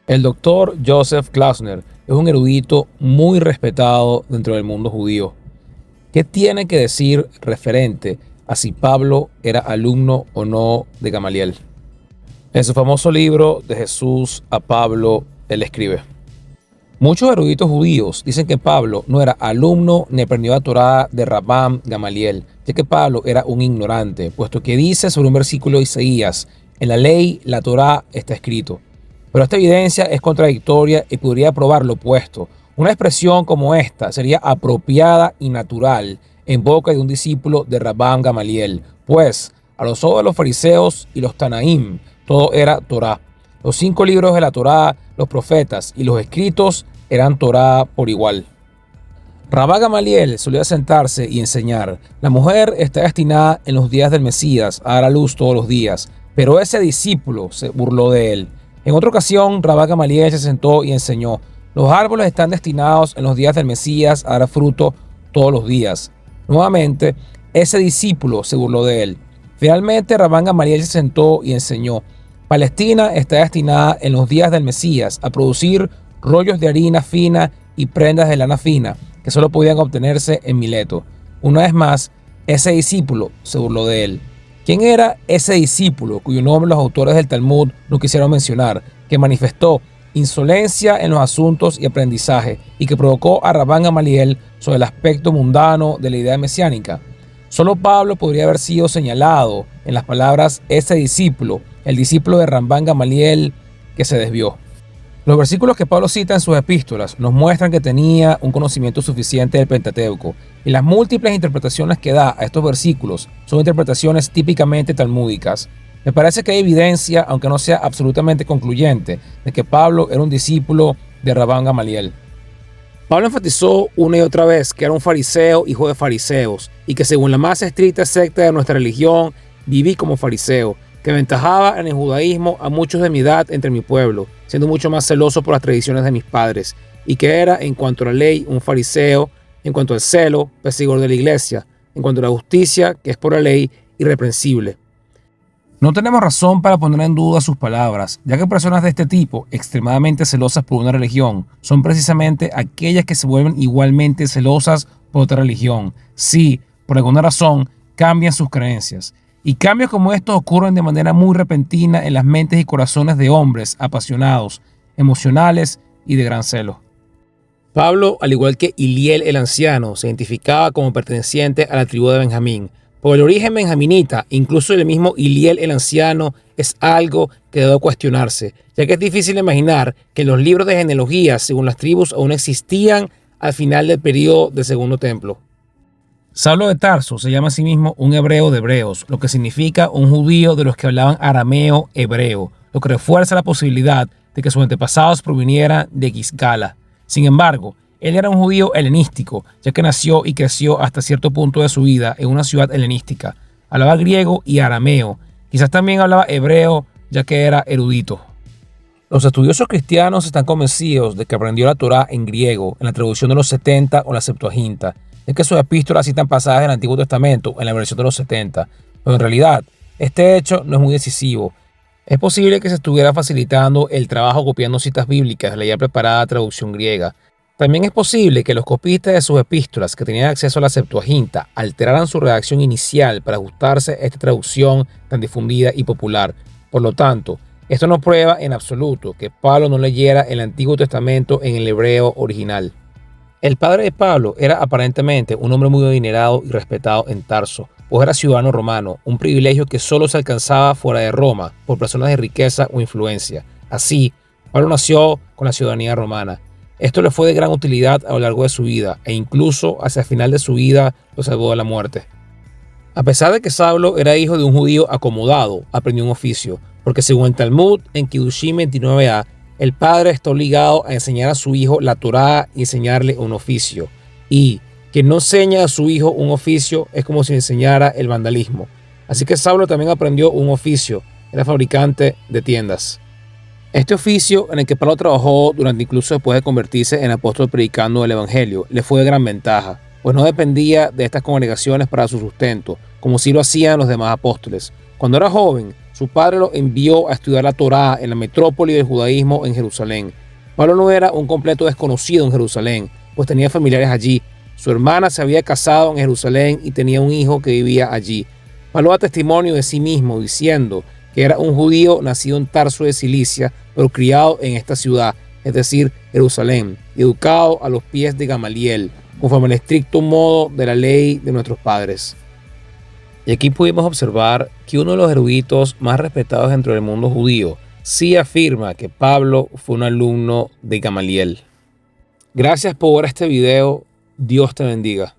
El doctor Joseph Klausner es un erudito muy respetado dentro del mundo judío. ¿Qué tiene que decir referente a si Pablo era alumno o no de Gamaliel? En su famoso libro De Jesús a Pablo, él escribe: muchos eruditos judíos dicen que Pablo no era alumno ni aprendió la Torá de Rabban Gamaliel, ya que Pablo era un ignorante, puesto que dice sobre un versículo de Isaías: en la ley, la Torá está escrito. Pero esta evidencia es contradictoria y podría probar lo opuesto. Una expresión como esta sería apropiada y natural en boca de un discípulo de Rabban Gamaliel, pues a los ojos de los fariseos y los Tanaim todo era Torá. Los 5 libros de la Torá, los profetas y los escritos eran Torá por igual. Rabban Gamaliel solía sentarse y enseñar: la mujer está destinada en los días del Mesías a dar a luz todos los días, pero ese discípulo se burló de él. En otra ocasión, Rabban Gamaliel se sentó y enseñó: los árboles están destinados en los días del Mesías a dar fruto todos los días. Nuevamente, ese discípulo se burló de él. Finalmente, Rabban Gamaliel se sentó y enseñó: Palestina está destinada en los días del Mesías a producir rollos de harina fina y prendas de lana fina, que solo podían obtenerse en Mileto. Una vez más, ese discípulo se burló de él. ¿Quién era ese discípulo cuyo nombre los autores del Talmud no quisieron mencionar, que manifestó insolencia en los asuntos y aprendizaje y que provocó a Rabban Gamaliel sobre el aspecto mundano de la idea mesiánica? Solo Pablo podría haber sido señalado en las palabras ese discípulo, el discípulo de Rabban Gamaliel que se desvió. Los versículos que Pablo cita en sus epístolas nos muestran que tenía un conocimiento suficiente del Pentateuco, y las múltiples interpretaciones que da a estos versículos son interpretaciones típicamente talmúdicas. Me parece que hay evidencia, aunque no sea absolutamente concluyente, de que Pablo era un discípulo de Rabban Gamaliel. Pablo enfatizó una y otra vez que era un fariseo, hijo de fariseos, y que según la más estricta secta de nuestra religión, viví como fariseo, que aventajaba en el judaísmo a muchos de mi edad entre mi pueblo, siendo mucho más celoso por las tradiciones de mis padres, y que era, en cuanto a la ley, un fariseo; en cuanto al celo, perseguidor de la iglesia; en cuanto a la justicia, que es por la ley, irreprensible. No tenemos razón para poner en duda sus palabras, ya que personas de este tipo, extremadamente celosas por una religión, son precisamente aquellas que se vuelven igualmente celosas por otra religión, si, por alguna razón, cambian sus creencias. Y cambios como estos ocurren de manera muy repentina en las mentes y corazones de hombres apasionados, emocionales y de gran celo. Pablo, al igual que Hiliel el anciano, se identificaba como perteneciente a la tribu de Benjamín. Por el origen benjaminita, incluso el mismo Hiliel el anciano, es algo que debe cuestionarse, ya que es difícil imaginar que los libros de genealogías según las tribus aún existían al final del período del Segundo Templo. Saulo de Tarso se llama a sí mismo un hebreo de hebreos, lo que significa un judío de los que hablaban arameo hebreo, lo que refuerza la posibilidad de que sus antepasados provinieran de Gisgala. Sin embargo, él era un judío helenístico, ya que nació y creció hasta cierto punto de su vida en una ciudad helenística. Hablaba griego y arameo, quizás también hablaba hebreo, ya que era erudito. Los estudiosos cristianos están convencidos de que aprendió la Torá en griego, en la traducción de los 70 o la Septuaginta, ya que sus epístolas citan pasajes del Antiguo Testamento en la versión de los 70, pero en realidad este hecho no es muy decisivo. Es posible que se estuviera facilitando el trabajo copiando citas bíblicas de la ya preparada traducción griega. También es posible que los copistas de sus epístolas que tenían acceso a la Septuaginta alteraran su redacción inicial para ajustarse a esta traducción tan difundida y popular. Por lo tanto, esto no prueba en absoluto que Pablo no leyera el Antiguo Testamento en el hebreo original. El padre de Pablo era aparentemente un hombre muy adinerado y respetado en Tarso, pues era ciudadano romano, un privilegio que solo se alcanzaba fuera de Roma por personas de riqueza o influencia. Así, Pablo nació con la ciudadanía romana. Esto le fue de gran utilidad a lo largo de su vida, e incluso hacia el final de su vida lo salvó de la muerte. A pesar de que Saulo era hijo de un judío acomodado, aprendió un oficio, porque según el Talmud en Kiddushim 29a, el padre está obligado a enseñar a su hijo la Torá y enseñarle un oficio. Y quien no enseña a su hijo un oficio es como si enseñara el vandalismo. Así que Saulo también aprendió un oficio, era fabricante de tiendas. Este oficio, en el que Pablo trabajó durante incluso después de convertirse en apóstol predicando el evangelio, le fue de gran ventaja, pues no dependía de estas congregaciones para su sustento, como sí lo hacían los demás apóstoles. Cuando era joven, Su padre lo envió a estudiar la Torá en la metrópoli del judaísmo en Jerusalén. Pablo no era un completo desconocido en Jerusalén, pues tenía familiares allí. Su hermana se había casado en Jerusalén y tenía un hijo que vivía allí. Pablo da testimonio de sí mismo diciendo que era un judío nacido en Tarso de Cilicia, pero criado en esta ciudad, es decir, Jerusalén, y educado a los pies de Gamaliel, conforme al estricto modo de la ley de nuestros padres. Y aquí pudimos observar que uno de los eruditos más respetados dentro del mundo judío sí afirma que Pablo fue un alumno de Gamaliel. Gracias por ver este video. Dios te bendiga.